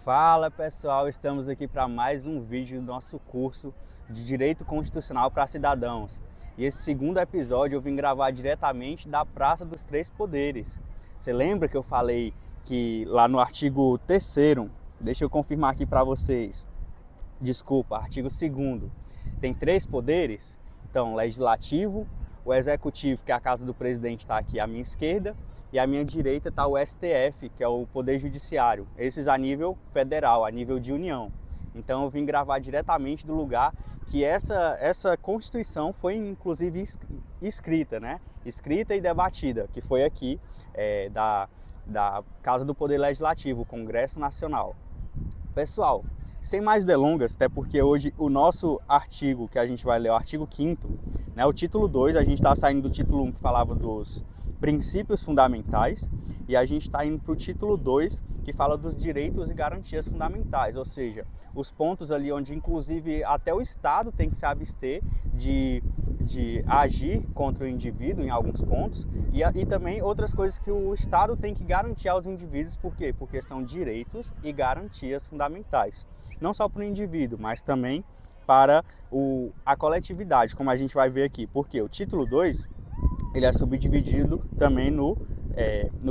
Fala pessoal, estamos aqui para mais um vídeo do nosso curso de Direito Constitucional para Cidadãos. E esse segundo episódio eu vim gravar diretamente da Praça dos Três Poderes. Você lembra que eu falei que lá no artigo 3º, deixa eu confirmar aqui para vocês, desculpa, artigo 2º, tem três poderes? Então, legislativo, o executivo, que é a casa do presidente, está aqui à minha esquerda, e à minha direita está o STF, que é o Poder Judiciário, esses a nível federal, a nível de União. Então eu vim gravar diretamente do lugar que essa Constituição foi inclusive escrita, né? Escrita e debatida, que foi aqui da Casa do Poder Legislativo, o Congresso Nacional. Pessoal, sem mais delongas, até porque hoje o nosso artigo que a gente vai ler é o artigo 5º, né, o título 2, a gente está saindo do título 1 que falava dos princípios fundamentais e a gente está indo para o título 2 que fala dos direitos e garantias fundamentais, ou seja, os pontos ali onde inclusive até o Estado tem que se abster de agir contra o indivíduo em alguns pontos e também outras coisas que o Estado tem que garantir aos indivíduos. Por quê? Porque são direitos e garantias fundamentais, não só para o indivíduo, mas também para a coletividade, como a gente vai ver aqui. Porque o título 2 ele é subdividido também no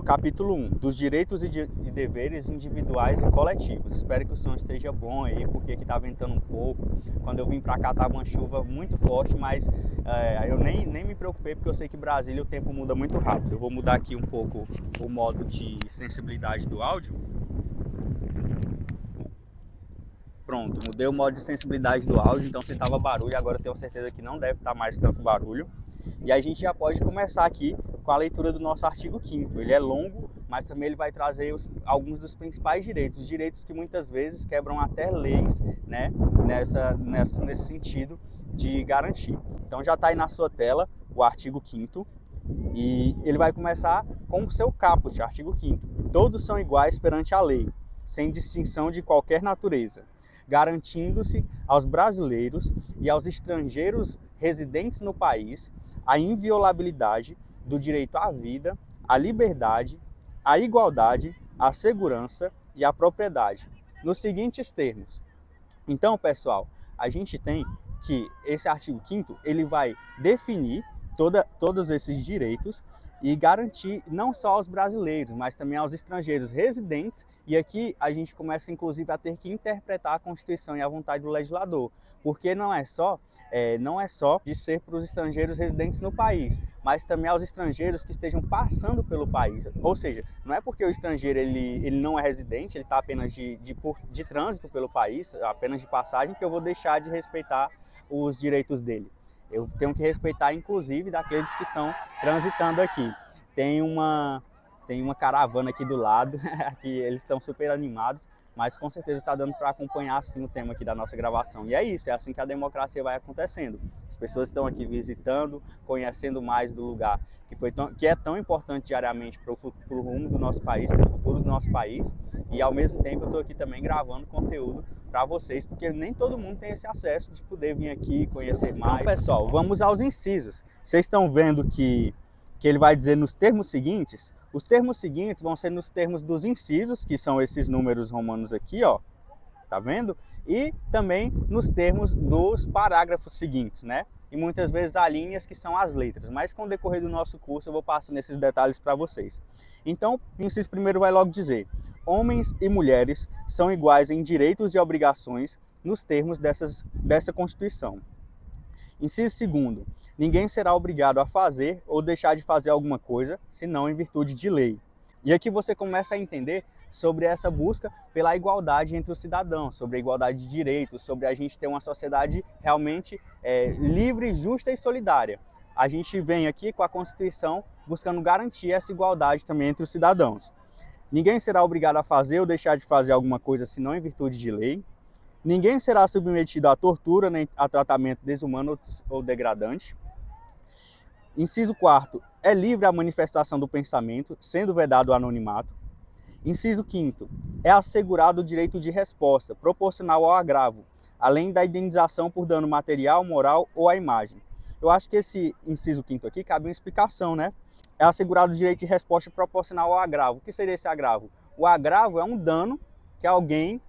capítulo 1, dos direitos e deveres individuais e coletivos. Espero que o som esteja bom aí, porque aqui está ventando um pouco. Quando eu vim para cá estava uma chuva muito forte, mas eu nem me preocupei, porque eu sei que Brasília o tempo muda muito rápido. Eu vou mudar aqui um pouco o modo de sensibilidade do áudio. Pronto, mudei o modo de sensibilidade do áudio, então se estava barulho, agora eu tenho certeza que não deve estar mais tanto barulho. E a gente já pode começar aqui com a leitura do nosso artigo 5º. Ele é longo, mas também ele vai trazer alguns dos principais direitos que muitas vezes quebram até leis, né, nesse sentido de garantir. Então já está aí na sua tela o artigo 5º e ele vai começar com o seu caput, artigo 5º. Todos são iguais perante a lei, sem distinção de qualquer natureza, garantindo-se aos brasileiros e aos estrangeiros residentes no país a inviolabilidade do direito à vida, à liberdade, à igualdade, à segurança e à propriedade, nos seguintes termos. Então, pessoal, a gente tem que esse artigo 5º ele vai definir todos esses direitos e garantir não só aos brasileiros, mas também aos estrangeiros residentes. E aqui a gente começa, inclusive, a ter que interpretar a Constituição e a vontade do legislador, porque não é só de ser para os estrangeiros residentes no país, mas também aos estrangeiros que estejam passando pelo país. Ou seja, não é porque o estrangeiro ele não é residente, ele está apenas de trânsito pelo país, apenas de passagem, que eu vou deixar de respeitar os direitos dele. Eu tenho que respeitar, inclusive, daqueles que estão transitando aqui. Tem uma caravana aqui do lado, que eles estão super animados, mas com certeza está dando para acompanhar sim o tema aqui da nossa gravação. E é isso, é assim que a democracia vai acontecendo. As pessoas estão aqui visitando, conhecendo mais do lugar que é tão importante diariamente para o rumo do nosso país, para o futuro do nosso país. E ao mesmo tempo eu estou aqui também gravando conteúdo para vocês, porque nem todo mundo tem esse acesso de poder vir aqui conhecer mais. Então, pessoal, vamos aos incisos. Vocês estão vendo que ele vai dizer nos termos seguintes. Os termos seguintes vão ser nos termos dos incisos, que são esses números romanos aqui, ó. Tá vendo? E também nos termos dos parágrafos seguintes, né? E muitas vezes há linhas que são as letras, mas com o decorrer do nosso curso eu vou passando esses detalhes para vocês. Então, o inciso primeiro vai logo dizer: homens e mulheres são iguais em direitos e obrigações nos termos dessa Constituição. Inciso segundo: ninguém será obrigado a fazer ou deixar de fazer alguma coisa, senão em virtude de lei. E aqui você começa a entender sobre essa busca pela igualdade entre os cidadãos, sobre a igualdade de direitos, sobre a gente ter uma sociedade realmente livre, justa e solidária. A gente vem aqui com a Constituição buscando garantir essa igualdade também entre os cidadãos. Ninguém será obrigado a fazer ou deixar de fazer alguma coisa, senão em virtude de lei. Ninguém será submetido à tortura nem a tratamento desumano ou degradante. Inciso 4º, é livre a manifestação do pensamento, sendo vedado o anonimato. Inciso 5º, é assegurado o direito de resposta, proporcional ao agravo, além da indenização por dano material, moral ou à imagem. Eu acho que esse inciso 5º aqui cabe uma explicação, né? É assegurado o direito de resposta proporcional ao agravo. O que seria esse agravo? O agravo é um dano que alguém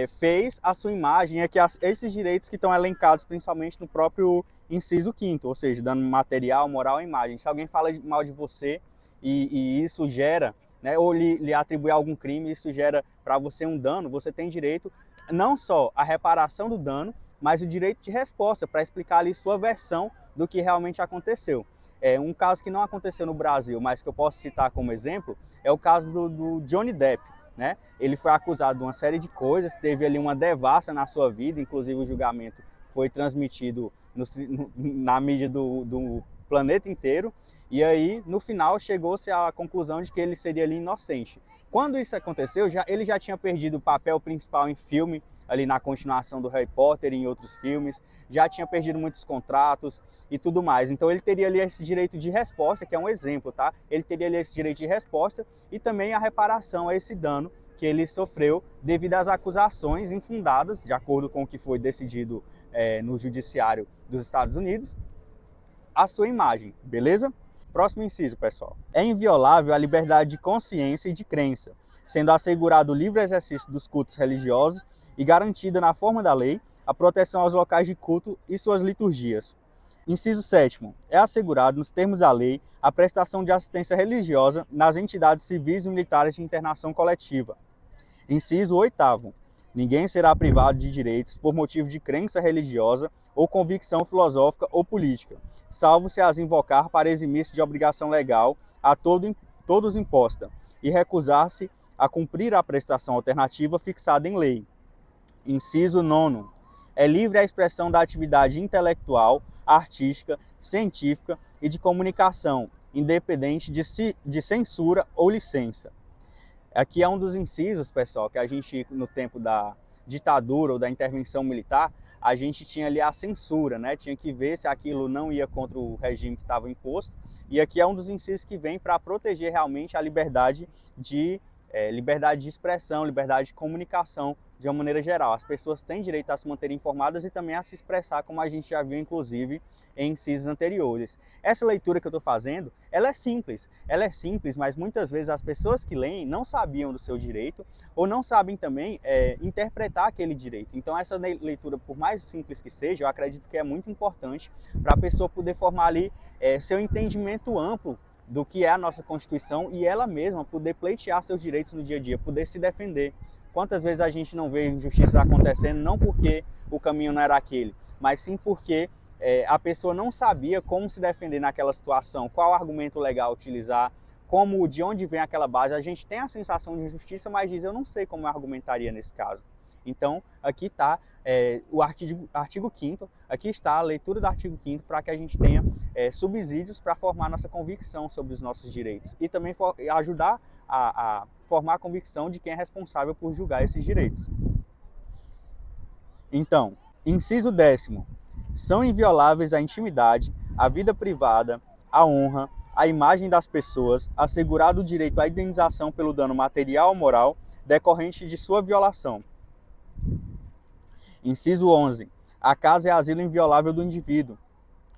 fez a sua imagem, que esses direitos que estão elencados principalmente no próprio inciso 5º, ou seja, dano material, moral à imagem. Se alguém fala mal de você e isso gera, né, ou lhe atribui algum crime, isso gera para você um dano, você tem direito não só à reparação do dano, mas o direito de resposta para explicar ali sua versão do que realmente aconteceu. Um caso que não aconteceu no Brasil, mas que eu posso citar como exemplo, é o caso do Johnny Depp. Né? Ele foi acusado de uma série de coisas, teve ali uma devassa na sua vida, inclusive o julgamento foi transmitido na mídia do planeta inteiro, e aí no final chegou-se à conclusão de que ele seria ali inocente. Quando isso aconteceu, ele já tinha perdido o papel principal em filme, ali na continuação do Harry Potter e em outros filmes, já tinha perdido muitos contratos e tudo mais. Então ele teria ali esse direito de resposta, que é um exemplo, tá? Ele teria ali esse direito de resposta e também a reparação a esse dano que ele sofreu devido às acusações infundadas, de acordo com o que foi decidido no Judiciário dos Estados Unidos, a sua imagem, beleza? Próximo inciso, pessoal. É inviolável a liberdade de consciência e de crença, sendo assegurado o livre exercício dos cultos religiosos e garantida na forma da lei a proteção aos locais de culto e suas liturgias. Inciso 7º. É assegurado, nos termos da lei, a prestação de assistência religiosa nas entidades civis e militares de internação coletiva. Inciso 8º. Ninguém será privado de direitos por motivo de crença religiosa ou convicção filosófica ou política, salvo se as invocar para eximir-se de obrigação legal a todos imposta e recusar-se a cumprir a prestação alternativa fixada em lei. Inciso 9º. É livre a expressão da atividade intelectual, artística, científica e de comunicação, independente de censura ou licença. Aqui é um dos incisos, pessoal, que a gente, no tempo da ditadura ou da intervenção militar, a gente tinha ali a censura, né? Tinha que ver se aquilo não ia contra o regime que estava imposto. E aqui é um dos incisos que vem para proteger realmente a liberdade de expressão, liberdade de comunicação de uma maneira geral. As pessoas têm direito a se manterem informadas e também a se expressar, como a gente já viu, inclusive, em incisos anteriores. Essa leitura que eu estou fazendo, ela é simples, mas muitas vezes as pessoas que leem não sabiam do seu direito ou não sabem também interpretar aquele direito. Então essa leitura, por mais simples que seja, eu acredito que é muito importante para a pessoa poder formar ali seu entendimento amplo do que é a nossa Constituição e ela mesma poder pleitear seus direitos no dia a dia, poder se defender. Quantas vezes a gente não vê injustiças acontecendo, não porque o caminho não era aquele, mas sim porque a pessoa não sabia como se defender naquela situação, qual argumento legal utilizar, de onde vem aquela base. A gente tem a sensação de injustiça, mas diz, eu não sei como eu argumentaria nesse caso. Então, aqui está o artigo 5º, aqui está a leitura do artigo 5º para que a gente tenha subsídios para formar nossa convicção sobre os nossos direitos e também ajudar a formar a convicção de quem é responsável por julgar esses direitos. Então, inciso 10º. São invioláveis a intimidade, a vida privada, a honra, a imagem das pessoas, assegurado o direito à indenização pelo dano material ou moral decorrente de sua violação. Inciso 11. A casa é asilo inviolável do indivíduo,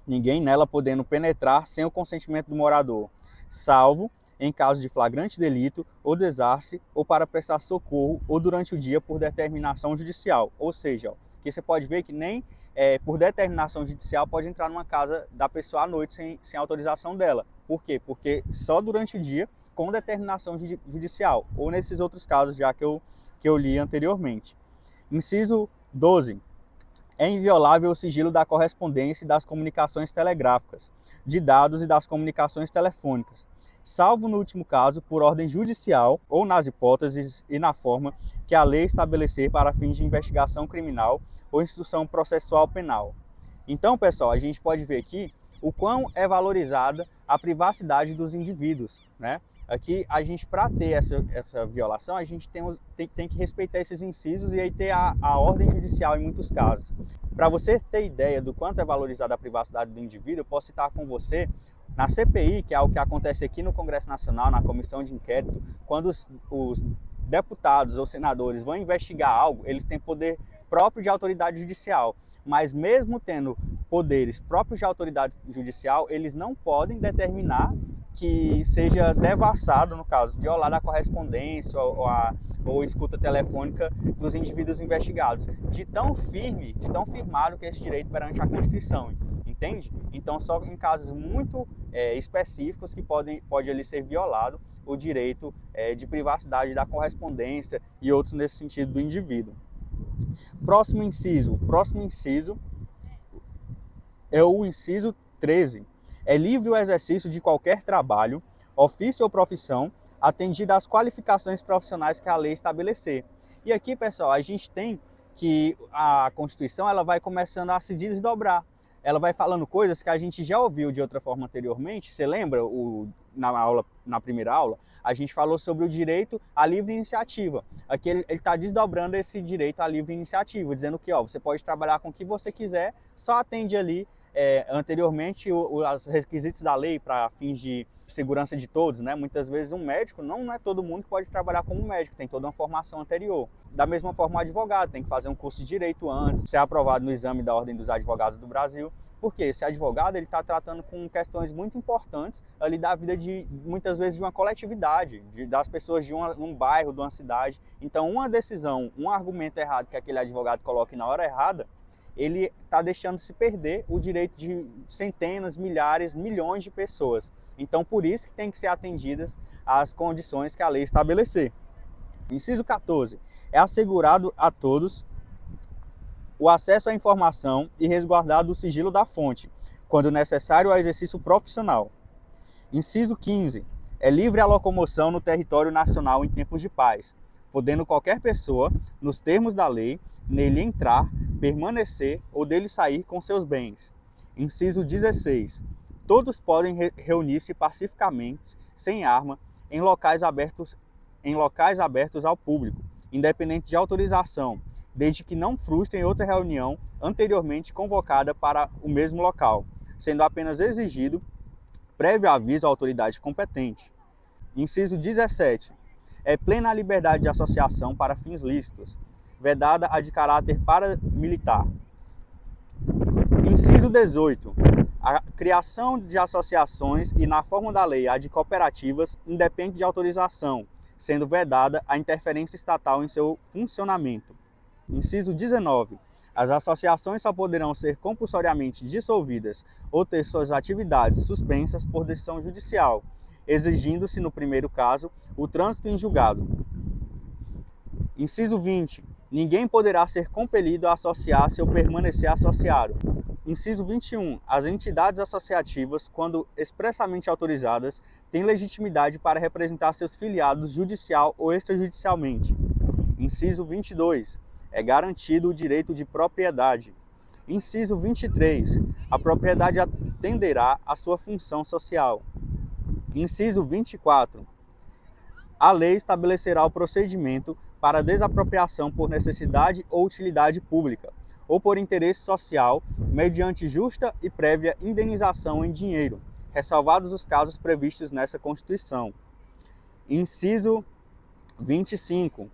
ninguém nela podendo penetrar sem o consentimento do morador, salvo em caso de flagrante delito ou desarce ou para prestar socorro ou durante o dia por determinação judicial. Ou seja, que você pode ver que nem por determinação judicial pode entrar numa casa da pessoa à noite sem autorização dela. Por quê? Porque só durante o dia com determinação judicial, ou nesses outros casos já que eu li anteriormente. Inciso 12. É inviolável o sigilo da correspondência e das comunicações telegráficas, de dados e das comunicações telefônicas, salvo no último caso por ordem judicial ou nas hipóteses e na forma que a lei estabelecer para fins de investigação criminal ou instrução processual penal. Então, pessoal, a gente pode ver aqui o quão é valorizada a privacidade dos indivíduos, né? Aqui, a gente, para ter essa violação, a gente tem que respeitar esses incisos e aí ter a ordem judicial em muitos casos. Para você ter ideia do quanto é valorizada a privacidade do indivíduo, eu posso citar com você na CPI, que é o que acontece aqui no Congresso Nacional, na Comissão de Inquérito, quando os deputados ou senadores vão investigar algo, eles têm poder próprio de autoridade judicial. Mas mesmo tendo poderes próprios de autoridade judicial, eles não podem determinar que seja devassado, no caso, violada a correspondência ou escuta telefônica dos indivíduos investigados, de tão firmado que é esse direito perante a Constituição, entende? Então, só em casos muito específicos que pode ali ser violado o direito de privacidade da correspondência e outros nesse sentido do indivíduo. Próximo inciso é o inciso 13. É livre o exercício de qualquer trabalho, ofício ou profissão, atendida às qualificações profissionais que a lei estabelecer. E aqui, pessoal, a gente tem que a Constituição ela vai começando a se desdobrar. Ela vai falando coisas que a gente já ouviu de outra forma anteriormente. Você lembra, na primeira aula, a gente falou sobre o direito à livre iniciativa. Aqui ele está desdobrando esse direito à livre iniciativa, dizendo que você pode trabalhar com o que você quiser, só atende ali anteriormente os requisitos da lei para fins de segurança de todos, né? Muitas vezes um médico, não é todo mundo que pode trabalhar como médico, tem toda uma formação anterior. Da mesma forma, o advogado tem que fazer um curso de direito antes, ser aprovado no exame da Ordem dos Advogados do Brasil, porque esse advogado ele está tratando com questões muito importantes ali da vida muitas vezes de uma coletividade, das pessoas de um bairro, de uma cidade. Então, uma decisão, um argumento errado que aquele advogado coloque na hora errada, ele está deixando se perder o direito de centenas, milhares, milhões de pessoas. Então, por isso que tem que ser atendidas as condições que a lei estabelecer. Inciso 14. É assegurado a todos o acesso à informação e resguardado o sigilo da fonte, quando necessário ao exercício profissional. Inciso 15. É livre a locomoção no território nacional em tempos de paz, podendo qualquer pessoa, nos termos da lei, nele entrar, permanecer ou dele sair com seus bens. Inciso 16. Todos podem reunir-se pacificamente, sem arma, em locais abertos ao público, independente de autorização, desde que não frustrem outra reunião anteriormente convocada para o mesmo local, sendo apenas exigido prévio aviso à autoridade competente. Inciso 17. É plena a liberdade de associação para fins lícitos, vedada a de caráter paramilitar. Inciso 18. A criação de associações e, na forma da lei, a de cooperativas, independe de autorização, sendo vedada a interferência estatal em seu funcionamento. Inciso 19. As associações só poderão ser compulsoriamente dissolvidas ou ter suas atividades suspensas por decisão judicial, exigindo-se, no primeiro caso, o trânsito em julgado. Inciso 20. Ninguém poderá ser compelido a associar-se ou permanecer associado. Inciso 21. As entidades associativas, quando expressamente autorizadas, têm legitimidade para representar seus filiados judicial ou extrajudicialmente. Inciso 22. É garantido o direito de propriedade. Inciso 23. A propriedade atenderá à sua função social. Inciso 24. A lei estabelecerá o procedimento para desapropriação por necessidade ou utilidade pública, ou por interesse social, mediante justa e prévia indenização em dinheiro, ressalvados os casos previstos nessa Constituição. Inciso 25.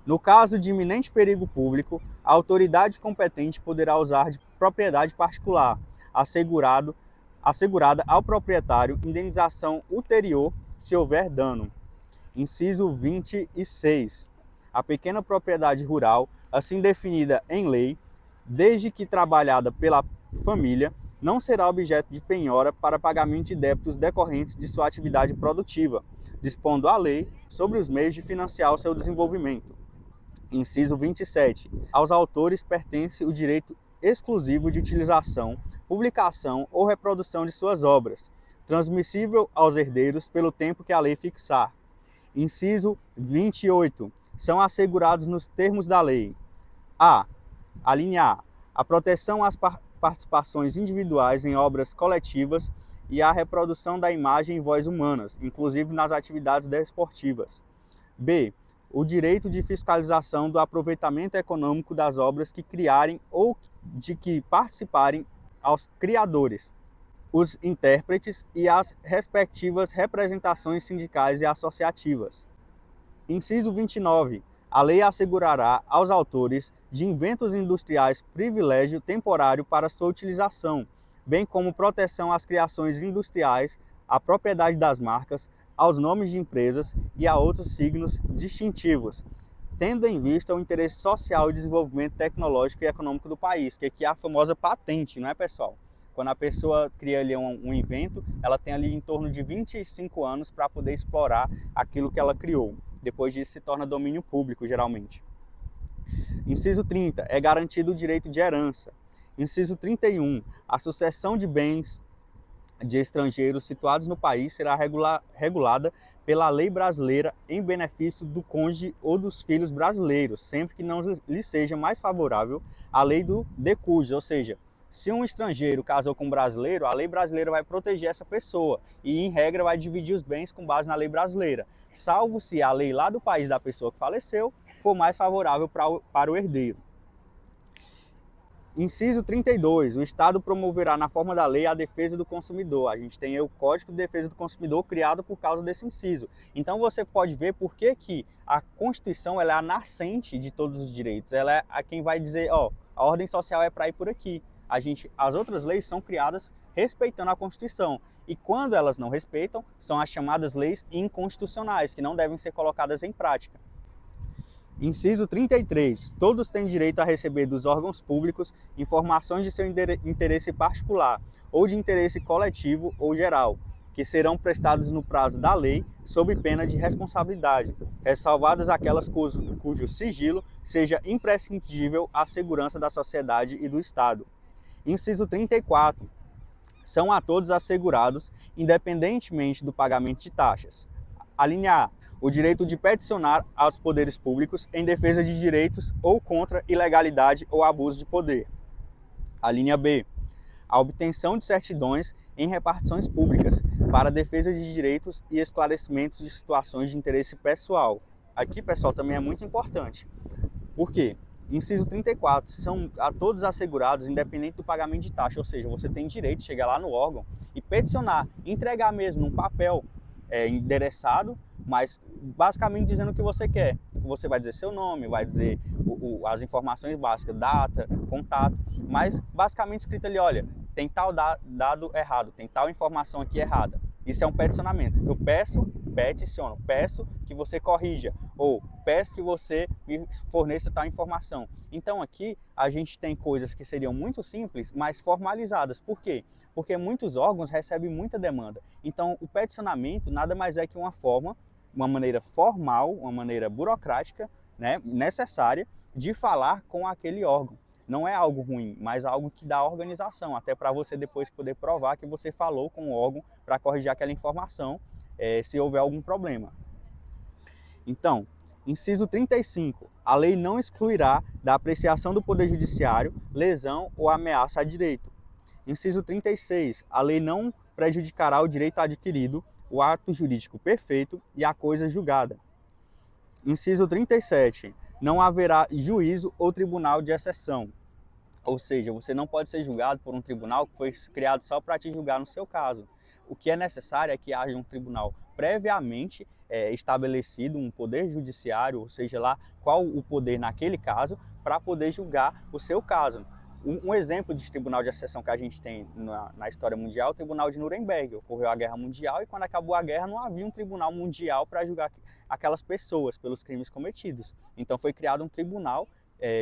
No caso de iminente perigo público, a autoridade competente poderá usar de propriedade particular, assegurada ao proprietário indenização ulterior se houver dano. Inciso 26. A pequena propriedade rural, assim definida em lei, desde que trabalhada pela família, não será objeto de penhora para pagamento de débitos decorrentes de sua atividade produtiva, dispondo a lei sobre os meios de financiar o seu desenvolvimento. Inciso 27. Aos autores pertence o direito exclusivo de utilização, publicação ou reprodução de suas obras, transmissível aos herdeiros pelo tempo que a lei fixar. Inciso 28. São assegurados nos termos da lei: a linha A, a proteção às participações individuais em obras coletivas e a reprodução da imagem e voz humanas, inclusive nas atividades desportivas. B, o direito de fiscalização do aproveitamento econômico das obras que criarem ou de que participarem aos criadores, os intérpretes e as respectivas representações sindicais e associativas. Inciso 29. A lei assegurará aos autores de inventos industriais privilégio temporário para sua utilização, bem como proteção às criações industriais à propriedade das marcas, aos nomes de empresas e a outros signos distintivos, tendo em vista o interesse social e desenvolvimento tecnológico e econômico do país, que aqui é a famosa patente, não é, pessoal? Quando a pessoa cria ali um invento, ela tem ali em torno de 25 anos para poder explorar aquilo que ela criou. Depois disso se torna domínio público, geralmente. Inciso 30. É garantido o direito de herança. Inciso 31. A sucessão de bens de estrangeiros situados no país será regulada pela lei brasileira em benefício do cônjuge ou dos filhos brasileiros, sempre que não lhe seja mais favorável a lei do decúdio, ou seja, se um estrangeiro casou com um brasileiro, a lei brasileira vai proteger essa pessoa e, em regra, vai dividir os bens com base na lei brasileira, salvo se a lei lá do país da pessoa que faleceu for mais favorável para o herdeiro. Inciso 32. O Estado promoverá na forma da lei a defesa do consumidor. A gente tem aí o Código de Defesa do Consumidor criado por causa desse inciso. Então você pode ver por que a Constituição ela é a nascente de todos os direitos. Ela é a quem vai dizer, ó, a ordem social é para ir por aqui. As outras leis são criadas respeitando a Constituição. E quando elas não respeitam, são as chamadas leis inconstitucionais, que não devem ser colocadas em prática. Inciso 33. Todos têm direito a receber dos órgãos públicos informações de seu interesse particular ou de interesse coletivo ou geral, que serão prestadas no prazo da lei, sob pena de responsabilidade, ressalvadas aquelas cujo sigilo seja imprescindível à segurança da sociedade e do Estado. Inciso 34. São a todos assegurados, independentemente do pagamento de taxas. A linha A. O direito de peticionar aos poderes públicos em defesa de direitos ou contra ilegalidade ou abuso de poder. A linha B. A obtenção de certidões em repartições públicas para a defesa de direitos e esclarecimentos de situações de interesse pessoal. Aqui, pessoal, também é muito importante. Por quê? Inciso 34. São a todos assegurados, independente do pagamento de taxa. Ou seja, você tem direito de chegar lá no órgão e peticionar, entregar mesmo um papel endereçado, mas basicamente dizendo o que você quer. Você vai dizer seu nome, vai dizer as informações básicas, data, contato, mas basicamente escrito ali, olha, tem tal dado errado, tem tal informação aqui errada. Isso é um peticionamento. Eu peticiono, peço que você corrija, ou peço que você me forneça tal informação. Então aqui a gente tem coisas que seriam muito simples, mas formalizadas. Por quê? Porque muitos órgãos recebem muita demanda. Então o peticionamento nada mais é que uma maneira formal, uma maneira burocrática, né, necessária de falar com aquele órgão. Não é algo ruim, mas algo que dá organização, até para você depois poder provar que você falou com o órgão para corrigir aquela informação, se houver algum problema. Então, inciso 35. A lei não excluirá da apreciação do Poder Judiciário lesão ou ameaça a direito. Inciso 36. A lei não prejudicará o direito adquirido, o ato jurídico perfeito e a coisa julgada. Inciso 37. Não haverá juízo ou tribunal de exceção. Ou seja, você não pode ser julgado por um tribunal que foi criado só para te julgar no seu caso. O que é necessário é que haja um tribunal previamente estabelecido, um poder judiciário, ou seja lá qual o poder naquele caso, para poder julgar o seu caso. Um exemplo de tribunal de exceção que a gente tem na história mundial é o Tribunal de Nuremberg. Ocorreu a Guerra Mundial e quando acabou a guerra não havia um tribunal mundial para julgar aquelas pessoas pelos crimes cometidos. Então foi criado um tribunal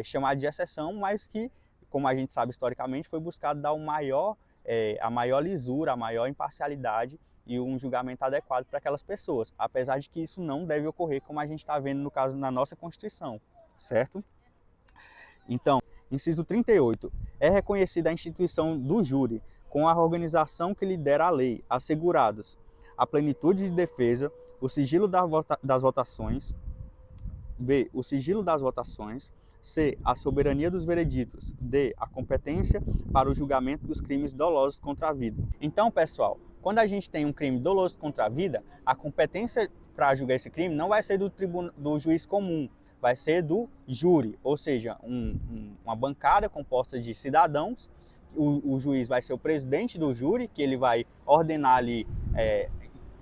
chamado de exceção, mas que, como a gente sabe historicamente, foi buscado dar a maior lisura, a maior imparcialidade e um julgamento adequado para aquelas pessoas, apesar de que isso não deve ocorrer, como a gente está vendo no caso na nossa Constituição, certo? Então, inciso 38. É reconhecida a instituição do júri, com a organização que lidera a lei, assegurados a plenitude de defesa, o sigilo das votações, B. O sigilo das votações, C. A soberania dos vereditos, D. A competência para o julgamento dos crimes dolosos contra a vida. Então, pessoal, quando a gente tem um crime doloso contra a vida, a competência para julgar esse crime não vai ser do juiz comum, vai ser do júri, ou seja, uma bancada composta de cidadãos. O juiz vai ser o presidente do júri, que ele vai ordenar ali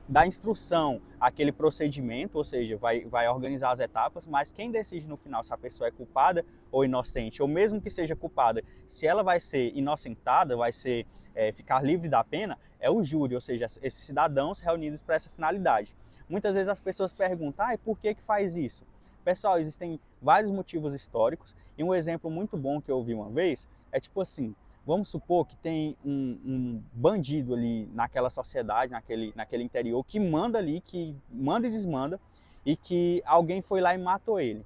dar instrução àquele procedimento, ou seja, vai organizar as etapas, mas quem decide no final se a pessoa é culpada ou inocente, ou mesmo que seja culpada, se ela vai ser inocentada, vai ser ficar livre da pena, é o júri, ou seja, esses cidadãos reunidos para essa finalidade. Muitas vezes as pessoas perguntam, por que faz isso? Pessoal, existem vários motivos históricos, e um exemplo muito bom que eu ouvi uma vez é tipo assim, vamos supor que tem um bandido ali naquela sociedade, naquele interior, que manda ali, que manda e desmanda, e que alguém foi lá e matou ele.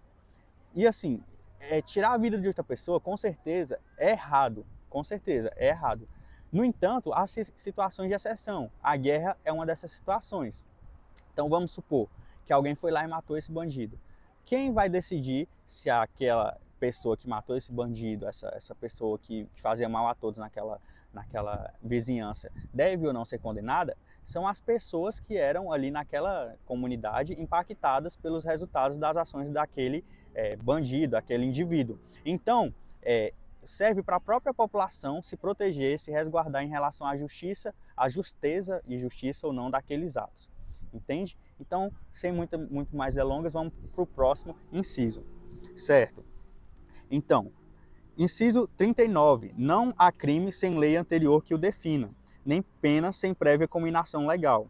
E assim, tirar a vida de outra pessoa, com certeza, é errado. Com certeza, é errado. No entanto, há situações de exceção. A guerra é uma dessas situações. Então vamos supor que alguém foi lá e matou esse bandido. Quem vai decidir se aquela pessoa que matou esse bandido, essa pessoa que fazia mal a todos naquela vizinhança, deve ou não ser condenada? São as pessoas que eram ali naquela comunidade impactadas pelos resultados das ações daquele bandido, aquele indivíduo. Então, serve para a própria população se proteger, se resguardar em relação à justiça, à justeza e justiça ou não daqueles atos. Entende? Então, sem muito mais delongas, vamos para o próximo inciso, certo? Então, inciso 39, não há crime sem lei anterior que o defina, nem pena sem prévia cominação legal.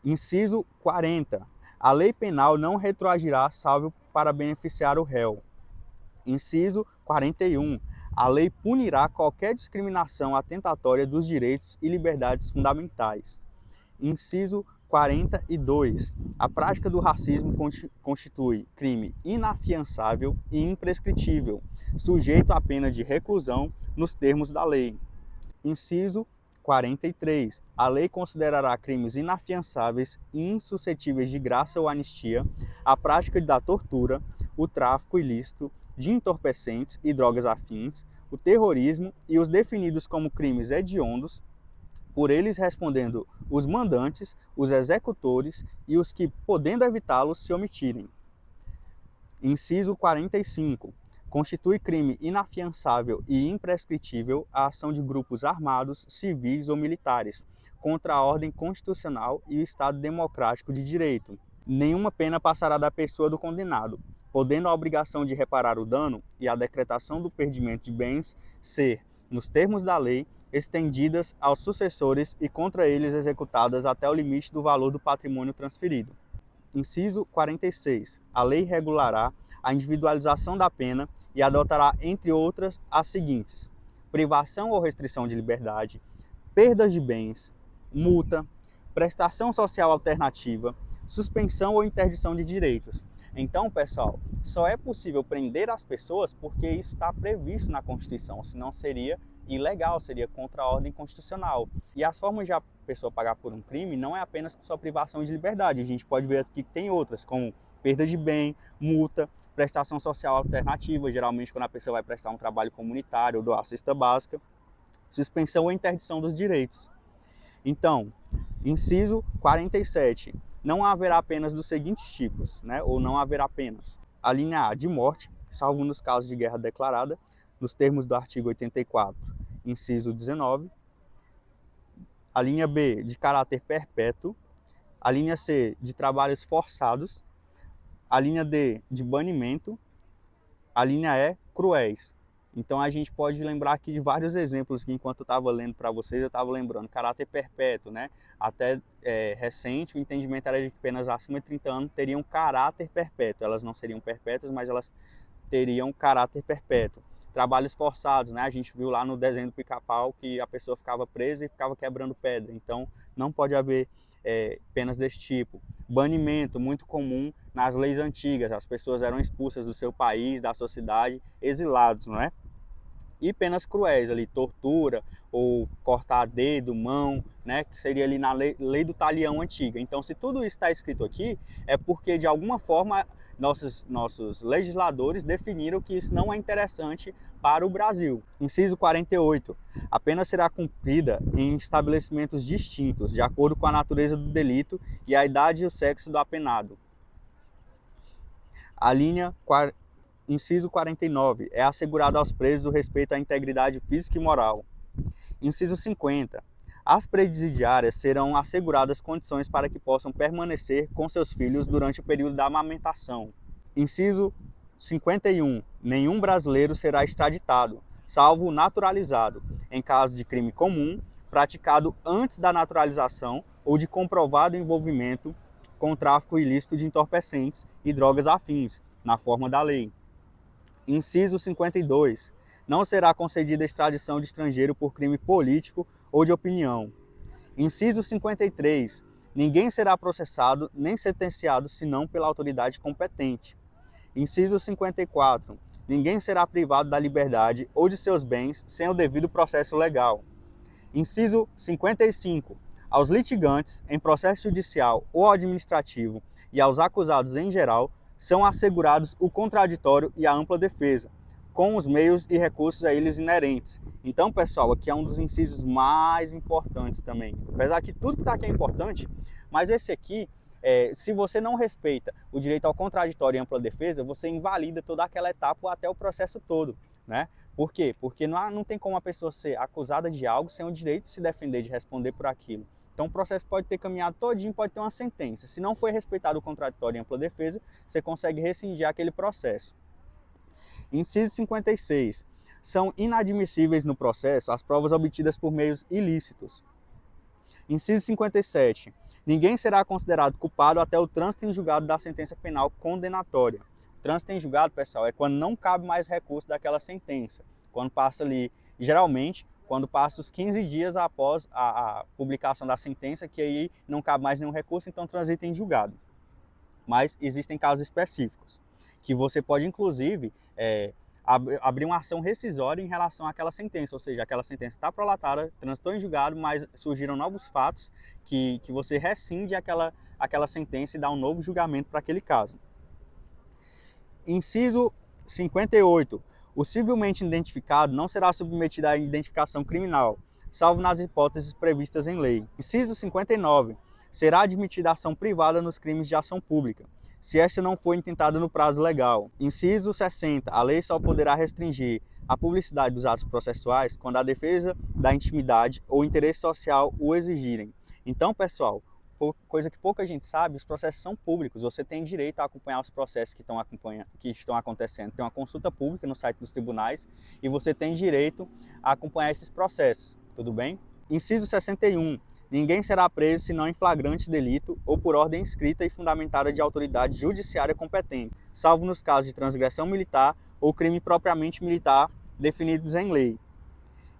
Inciso 40, a lei penal não retroagirá salvo para beneficiar o réu. Inciso 41, a lei punirá qualquer discriminação atentatória dos direitos e liberdades fundamentais. Inciso 42. A prática do racismo constitui crime inafiançável e imprescritível, sujeito à pena de reclusão nos termos da lei. Inciso 43. A lei considerará crimes inafiançáveis e insuscetíveis de graça ou anistia a prática da tortura, o tráfico ilícito de entorpecentes e drogas afins, o terrorismo e os definidos como crimes hediondos, por eles respondendo os mandantes, os executores e os que, podendo evitá-los, se omitirem. Inciso 45. Constitui crime inafiançável e imprescritível a ação de grupos armados, civis ou militares, contra a ordem constitucional e o Estado democrático de direito. Nenhuma pena passará da pessoa do condenado, podendo a obrigação de reparar o dano e a decretação do perdimento de bens ser, nos termos da lei, estendidas aos sucessores e contra eles executadas até o limite do valor do patrimônio transferido. Inciso 46. A lei regulará a individualização da pena e adotará, entre outras, as seguintes: privação ou restrição de liberdade, perdas de bens, multa, prestação social alternativa, suspensão ou interdição de direitos. Então, pessoal, só é possível prender as pessoas porque isso está previsto na Constituição, senão seria ilegal, seria contra a ordem constitucional. E as formas de a pessoa pagar por um crime não é apenas só privação de liberdade, a gente pode ver aqui que tem outras, como perda de bem, multa, prestação social alternativa, geralmente quando a pessoa vai prestar um trabalho comunitário ou doar cesta básica, suspensão ou interdição dos direitos. Então, inciso 47, não haverá penas dos seguintes tipos, ou não haverá penas. A linha A, de morte, salvo nos casos de guerra declarada, nos termos do artigo 84, inciso 19. A linha B, de caráter perpétuo. A linha C, de trabalhos forçados. A linha D, de banimento. A linha E, cruéis. Então a gente pode lembrar aqui de vários exemplos que enquanto eu estava lendo para vocês, eu estava lembrando. Caráter perpétuo, Até recente o entendimento era de que penas acima de 30 anos teriam caráter perpétuo. Elas não seriam perpétuas, mas elas teriam caráter perpétuo. Trabalhos forçados, A gente viu lá no desenho do Pica-Pau que a pessoa ficava presa e ficava quebrando pedra. Então não pode haver penas desse tipo. Banimento, muito comum nas leis antigas. As pessoas eram expulsas do seu país, da sua cidade, exilados, E penas cruéis ali, tortura ou cortar dedo, mão, que seria ali na lei do talião antiga. Então, se tudo isso está escrito aqui, é porque de alguma forma nossos legisladores definiram que isso não é interessante para o Brasil. Inciso 48. A pena será cumprida em estabelecimentos distintos, de acordo com a natureza do delito e a idade e o sexo do apenado. A linha Inciso 49. É assegurado aos presos o respeito à integridade física e moral. Inciso 50. As presidiárias serão asseguradas condições para que possam permanecer com seus filhos durante o período da amamentação. Inciso 51. Nenhum brasileiro será extraditado, salvo o naturalizado, em caso de crime comum, praticado antes da naturalização ou de comprovado envolvimento com o tráfico ilícito de entorpecentes e drogas afins, na forma da lei. Inciso 52. Não será concedida extradição de estrangeiro por crime político ou de opinião. Inciso 53. Ninguém será processado nem sentenciado senão pela autoridade competente. Inciso 54. Ninguém será privado da liberdade ou de seus bens sem o devido processo legal. Inciso 55. Aos litigantes, em processo judicial ou administrativo, e aos acusados em geral, são assegurados o contraditório e a ampla defesa, com os meios e recursos a eles inerentes. Então, pessoal, aqui é um dos incisos mais importantes também. Apesar que tudo que está aqui é importante, mas esse aqui, se você não respeita o direito ao contraditório e ampla defesa, você invalida toda aquela etapa até o processo todo, né? Por quê? Porque não tem como a pessoa ser acusada de algo sem o direito de se defender, de responder por aquilo. Então o processo pode ter caminhado todinho, pode ter uma sentença. Se não foi respeitado o contraditório e ampla defesa, você consegue rescindir aquele processo. Inciso 56. São inadmissíveis no processo as provas obtidas por meios ilícitos. Inciso 57. Ninguém será considerado culpado até o trânsito em julgado da sentença penal condenatória. O trânsito em julgado, pessoal, é quando não cabe mais recurso daquela sentença. Quando passa ali, geralmente, quando passa os 15 dias após a publicação da sentença, que aí não cabe mais nenhum recurso, então transita em julgado. Mas existem casos específicos, que você pode, inclusive, abrir uma ação rescisória em relação àquela sentença, ou seja, aquela sentença está prolatada, transitou em julgado, mas surgiram novos fatos que você rescinde aquela sentença e dá um novo julgamento para aquele caso. Inciso 58. O civilmente identificado não será submetido à identificação criminal, salvo nas hipóteses previstas em lei. Inciso 59. Será admitida ação privada nos crimes de ação pública, se esta não for intentada no prazo legal. Inciso 60. A lei só poderá restringir a publicidade dos atos processuais quando a defesa da intimidade ou interesse social o exigirem. Então, pessoal, coisa que pouca gente sabe, os processos são públicos, você tem direito a acompanhar os processos que estão acontecendo. Tem uma consulta pública no site dos tribunais e você tem direito a acompanhar esses processos, tudo bem? Inciso 61. Ninguém será preso senão em flagrante delito ou por ordem escrita e fundamentada de autoridade judiciária competente, salvo nos casos de transgressão militar ou crime propriamente militar definidos em lei.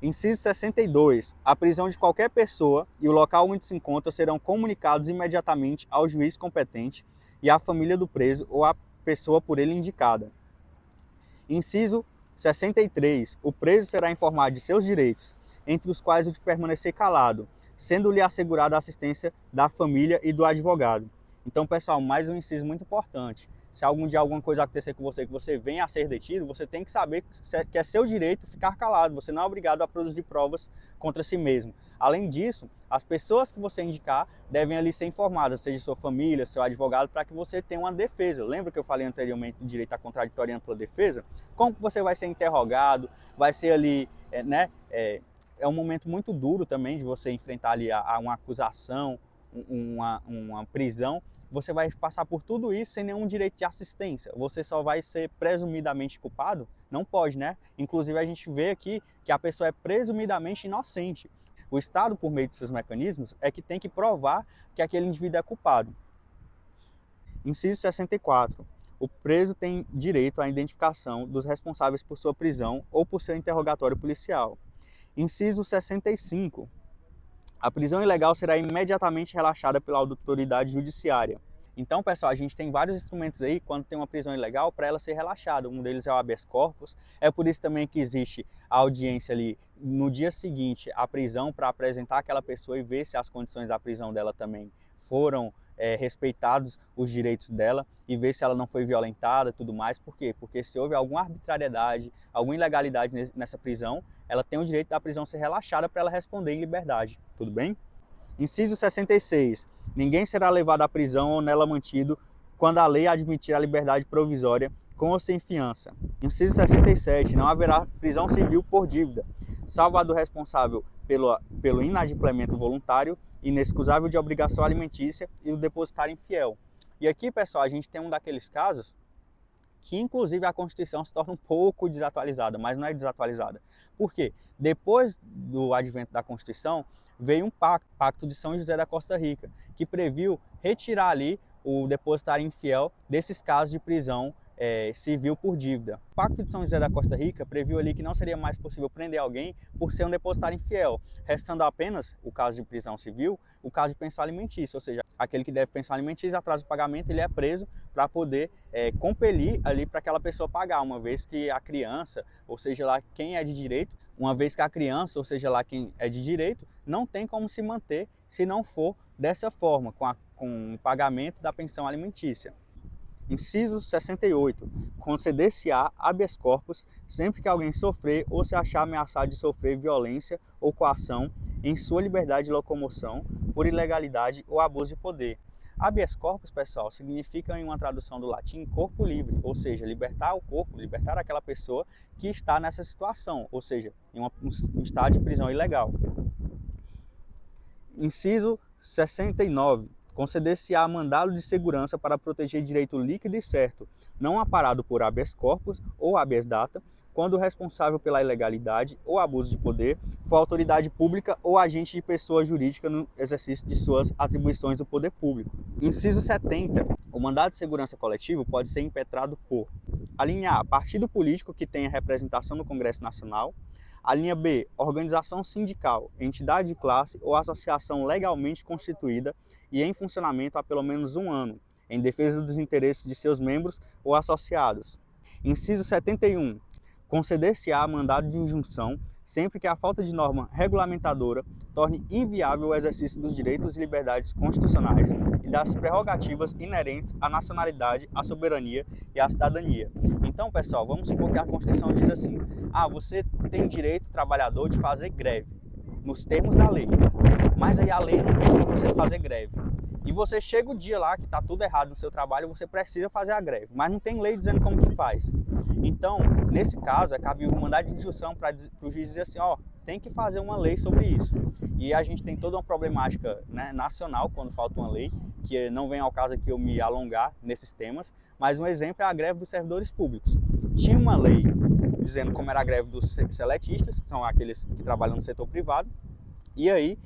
Inciso 62. A prisão de qualquer pessoa e o local onde se encontra serão comunicados imediatamente ao juiz competente e à família do preso ou à pessoa por ele indicada. Inciso 63. O preso será informado de seus direitos, entre os quais o de permanecer calado, sendo-lhe assegurada a assistência da família e do advogado. Então, pessoal, mais um inciso muito importante. Se algum dia alguma coisa acontecer com você, que você venha a ser detido, você tem que saber que é seu direito ficar calado. Você não é obrigado a produzir provas contra si mesmo. Além disso, as pessoas que você indicar devem ali ser informadas, seja sua família, seu advogado, para que você tenha uma defesa. Lembra que eu falei anteriormente do direito à contraditória e ampla defesa? Como que você vai ser interrogado? Vai ser ali, é um momento muito duro também de você enfrentar ali a uma acusação, uma prisão. Você vai passar por tudo isso sem nenhum direito de assistência. Você só vai ser presumidamente culpado? Não pode, né? Inclusive a gente vê aqui que a pessoa é presumidamente inocente. O Estado, por meio de seus mecanismos, é que tem que provar que aquele indivíduo é culpado. Inciso 64. O preso tem direito à identificação dos responsáveis por sua prisão ou por seu interrogatório policial. Inciso 65. A prisão ilegal será imediatamente relaxada pela autoridade judiciária. Então, pessoal, a gente tem vários instrumentos aí quando tem uma prisão ilegal para ela ser relaxada. Um deles é o habeas corpus. É por isso também que existe a audiência ali no dia seguinte à prisão para apresentar aquela pessoa e ver se as condições da prisão dela também foram respeitados os direitos dela e ver se ela não foi violentada e tudo mais. Por quê? Porque se houve alguma arbitrariedade, alguma ilegalidade nessa prisão, ela tem o direito da prisão ser relaxada para ela responder em liberdade. Tudo bem? Inciso 66. Ninguém será levado à prisão ou nela mantido quando a lei admitir a liberdade provisória com ou sem fiança. Inciso 67. Não haverá prisão civil por dívida, salvado responsável pelo inadimplemento voluntário, inexcusável de obrigação alimentícia e o depositário infiel. E aqui, pessoal, a gente tem um daqueles casos que, inclusive, a Constituição se torna um pouco desatualizada, mas não é desatualizada. Por quê? Depois do advento da Constituição, veio um pacto de São José da Costa Rica, que previu retirar ali o depositário infiel desses casos de prisão civil por dívida. O Pacto de São José da Costa Rica previu ali que não seria mais possível prender alguém por ser um depositário infiel, restando apenas o caso de prisão civil, o caso de pensão alimentícia, ou seja, aquele que deve pensão alimentícia, atrasa o pagamento, ele é preso para poder compelir ali para aquela pessoa pagar, uma vez que a criança, ou seja lá quem é de direito, uma vez que a criança, ou seja lá quem é de direito, não tem como se manter se não for dessa forma, com o pagamento da pensão alimentícia. Inciso 68. Conceder-se-á habeas corpus sempre que alguém sofrer ou se achar ameaçado de sofrer violência ou coação em sua liberdade de locomoção por ilegalidade ou abuso de poder. Habeas corpus, pessoal, significa em uma tradução do latim corpo livre, ou seja, libertar o corpo, libertar aquela pessoa que está nessa situação, ou seja, em um estado de prisão ilegal. Inciso 69. Conceder-se-á mandado de segurança para proteger direito líquido e certo, não amparado por habeas corpus ou habeas data, quando o responsável pela ilegalidade ou abuso de poder for autoridade pública ou agente de pessoa jurídica no exercício de suas atribuições do poder público. Inciso 70. O mandado de segurança coletivo pode ser impetrado por: a linha A, partido político que tenha representação no Congresso Nacional. A linha B, organização sindical, entidade de classe ou associação legalmente constituída e em funcionamento há pelo menos um ano, em defesa dos interesses de seus membros ou associados. Inciso 71. Conceder-se-á mandado de injunção sempre que a falta de norma regulamentadora torne inviável o exercício dos direitos e liberdades constitucionais e das prerrogativas inerentes à nacionalidade, à soberania e à cidadania. Então, pessoal, vamos supor que a Constituição diz assim: você tem direito, trabalhador, de fazer greve, nos termos da lei, mas aí a lei não vem para você fazer greve. E você chega o dia lá que está tudo errado no seu trabalho, você precisa fazer a greve, mas não tem lei dizendo como que faz. Então, nesse caso, é cabível mandar de injunção para o juiz dizer assim: tem que fazer uma lei sobre isso. E a gente tem toda uma problemática, né, nacional quando falta uma lei, que não vem ao caso aqui eu me alongar nesses temas, mas um exemplo é a greve dos servidores públicos. Tinha uma lei dizendo como era a greve dos seletistas, que são aqueles que trabalham no setor privado, e aí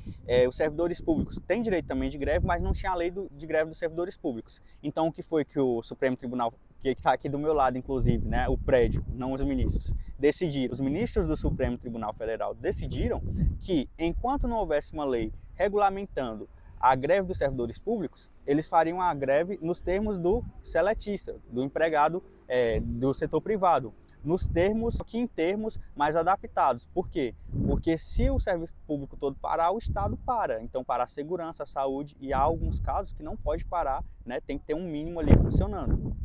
os servidores públicos têm direito também de greve, mas não tinha a lei de greve dos servidores públicos. Então o que foi que o Supremo Tribunal, que está aqui do meu lado inclusive, né, o prédio, não os ministros, decidiram, os ministros do Supremo Tribunal Federal decidiram que enquanto não houvesse uma lei regulamentando a greve dos servidores públicos, eles fariam a greve nos termos do seletista, do empregado do setor privado, nos termos, que em termos mais adaptados. Por quê? Porque se o serviço público todo parar, o Estado para. Então, para a segurança, a saúde, e há alguns casos que não pode parar, né? Tem que ter um mínimo ali funcionando.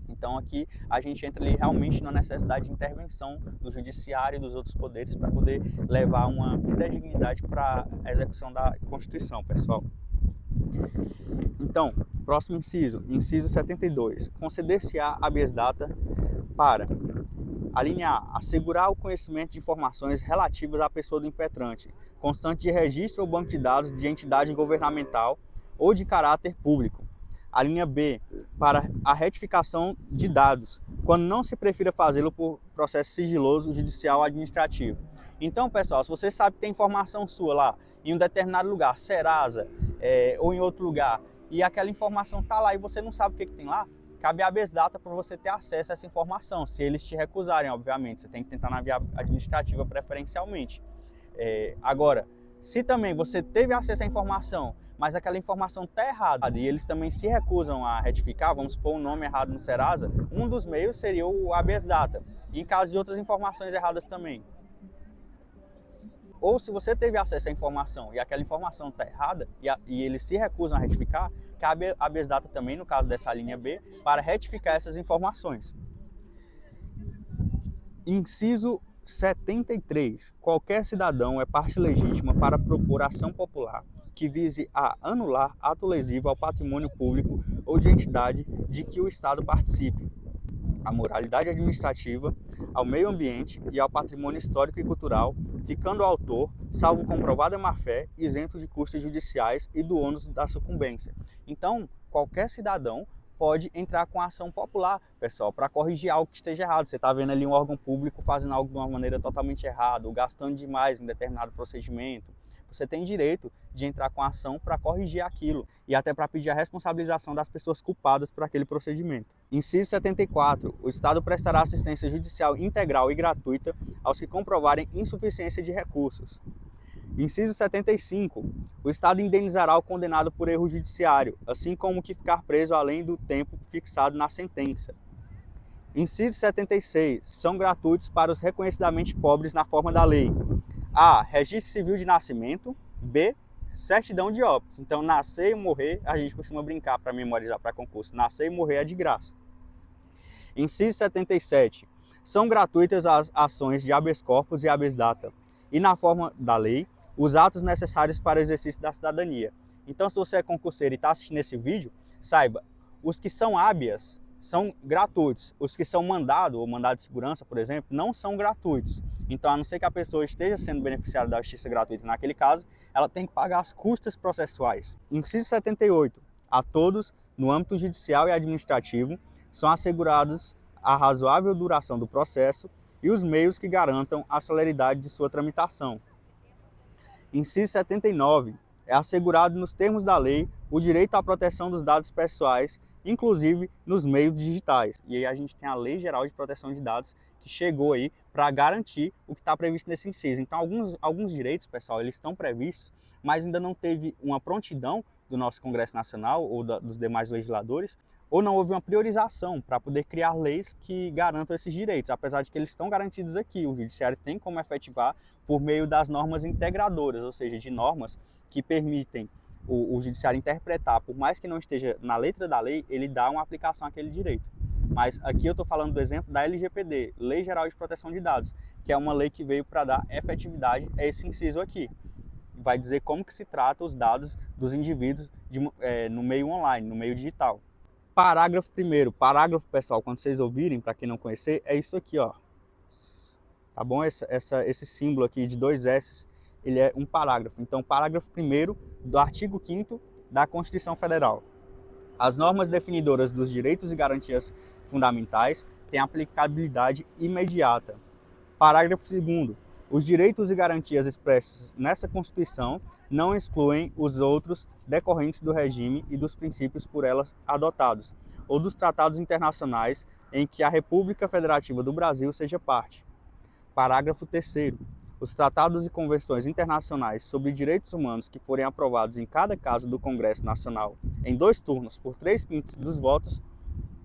Então, aqui a gente entra ali realmente na necessidade de intervenção do judiciário e dos outros poderes para poder levar uma fidedignidade para a execução da Constituição, pessoal. Então, próximo inciso, inciso 72. Conceder-se-á habeas data para: a linha A, assegurar o conhecimento de informações relativas à pessoa do impetrante, constante de registro ou banco de dados de entidade governamental ou de caráter público. A linha B, para a retificação de dados, quando não se prefira fazê-lo por processo sigiloso, judicial ou administrativo. Então, pessoal, se você sabe que tem informação sua lá em um determinado lugar, Serasa, ou em outro lugar, e aquela informação está lá e você não sabe o que tem lá, cabe habeas data para você ter acesso a essa informação, se eles te recusarem, obviamente. Você tem que tentar na via administrativa preferencialmente. Agora, se também você teve acesso à informação, mas aquela informação está errada e eles também se recusam a retificar, vamos supor um nome errado no Serasa, um dos meios seria o habeas data, e em caso de outras informações erradas também. Ou se você teve acesso à informação e aquela informação está errada e eles se recusam a retificar, cabe habeas data também, no caso dessa linha B, para retificar essas informações. Inciso 73. Qualquer cidadão é parte legítima para propor ação popular que vise a anular ato lesivo ao patrimônio público ou de entidade de que o Estado participe, à moralidade administrativa, ao meio ambiente e ao patrimônio histórico e cultural, ficando o autor, salvo comprovada má-fé, isento de custos judiciais e do ônus da sucumbência. Então, qualquer cidadão pode entrar com ação popular, pessoal, para corrigir algo que esteja errado. Você está vendo ali um órgão público fazendo algo de uma maneira totalmente errada, ou gastando demais em determinado procedimento. Você tem direito de entrar com ação para corrigir aquilo e até para pedir a responsabilização das pessoas culpadas por aquele procedimento. Inciso 74. O Estado prestará assistência judicial integral e gratuita aos que comprovarem insuficiência de recursos. Inciso 75. O Estado indenizará o condenado por erro judiciário, assim como o que ficar preso além do tempo fixado na sentença. Inciso 76. São gratuitos para os reconhecidamente pobres na forma da lei: A. Registro civil de nascimento. B. Certidão de óbito. Então, nascer e morrer, a gente costuma brincar para memorizar para concurso. Nascer e morrer é de graça. Inciso 77. São gratuitas as ações de habeas corpus e habeas data, e na forma da lei, os atos necessários para o exercício da cidadania. Então, se você é concurseiro e está assistindo esse vídeo, saiba, os que são habeas são gratuitos. Os que são mandado, ou mandado de segurança, por exemplo, não são gratuitos. Então, a não ser que a pessoa esteja sendo beneficiária da justiça gratuita naquele caso, ela tem que pagar as custas processuais. Inciso 78. A todos, no âmbito judicial e administrativo, são assegurados a razoável duração do processo e os meios que garantam a celeridade de sua tramitação. Inciso 79. É assegurado nos termos da lei o direito à proteção dos dados pessoais, inclusive nos meios digitais. E aí a gente tem a Lei Geral de Proteção de Dados que chegou aí para garantir o que está previsto nesse inciso. Então, alguns direitos, pessoal, eles estão previstos, mas ainda não teve uma prontidão do nosso Congresso Nacional ou dos demais legisladores, ou não houve uma priorização para poder criar leis que garantam esses direitos, apesar de que eles estão garantidos aqui. O Judiciário tem como efetivar por meio das normas integradoras, ou seja, de normas que permitem o Judiciário interpretar, por mais que não esteja na letra da lei, ele dá uma aplicação àquele direito. Mas aqui eu estou falando do exemplo da LGPD, Lei Geral de Proteção de Dados, que é uma lei que veio para dar efetividade a esse inciso aqui. Vai dizer como que se trata os dados dos indivíduos no meio online, no meio digital. Parágrafo 1º. Parágrafo, pessoal, quando vocês ouvirem, para quem não conhecer, é isso aqui, ó. Tá bom? Esse símbolo aqui de 2 S, ele é um parágrafo. Então, parágrafo 1º do artigo 5º da Constituição Federal. As normas definidoras dos direitos e garantias fundamentais têm aplicabilidade imediata. Parágrafo 2º. Os direitos e garantias expressos nessa Constituição não excluem os outros decorrentes do regime e dos princípios por elas adotados, ou dos tratados internacionais em que a República Federativa do Brasil seja parte. Parágrafo 3º. Os tratados e convenções internacionais sobre direitos humanos que forem aprovados em cada caso do Congresso Nacional em 2 turnos por 3/5 dos votos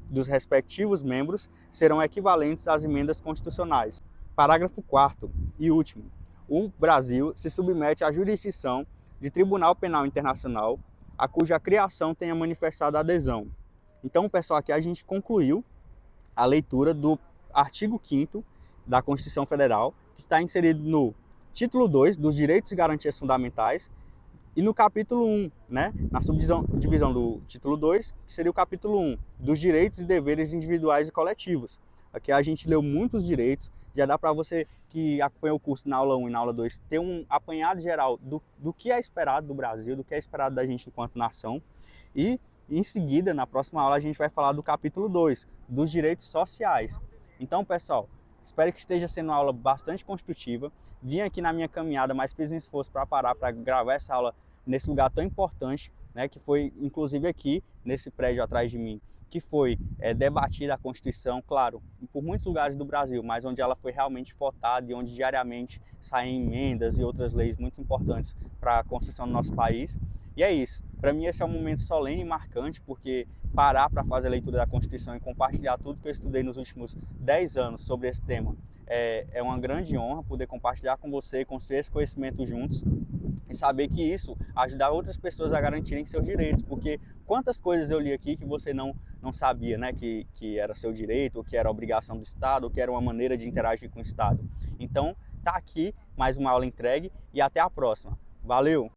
dos respectivos membros serão equivalentes às emendas constitucionais. Parágrafo 4º e último. O Brasil se submete à jurisdição de Tribunal Penal Internacional, a cuja criação tenha manifestado adesão. Então, pessoal, aqui a gente concluiu a leitura do artigo 5º da Constituição Federal, que está inserido no título 2 dos Direitos e Garantias Fundamentais e no capítulo 1, né, na subdivisão do título 2, que seria o capítulo 1, dos Direitos e Deveres Individuais e Coletivos. Aqui a gente leu muitos direitos, já dá para você que acompanhou o curso na aula 1 e na aula 2 ter um apanhado geral do que é esperado do Brasil, do que é esperado da gente enquanto nação. E em seguida, na próxima aula, a gente vai falar do capítulo 2, dos direitos sociais. Então, pessoal, espero que esteja sendo uma aula bastante construtiva. Vim aqui na minha caminhada, mas fiz um esforço para parar para gravar essa aula nesse lugar tão importante, né, que foi inclusive aqui, nesse prédio atrás de mim, que foi debatida a Constituição, claro, por muitos lugares do Brasil, mas onde ela foi realmente votada e onde diariamente saem emendas e outras leis muito importantes para a construção do nosso país. E é isso. Para mim esse é um momento solene e marcante, porque parar para fazer a leitura da Constituição e compartilhar tudo que eu estudei nos últimos 10 anos sobre esse tema é uma grande honra poder compartilhar com você, construir esse conhecimento juntos e saber que isso ajuda outras pessoas a garantirem seus direitos, porque quantas coisas eu li aqui que você não sabia, né, que era seu direito, ou que era obrigação do Estado, ou que era uma maneira de interagir com o Estado. Então, tá aqui mais uma aula entregue e até a próxima. Valeu!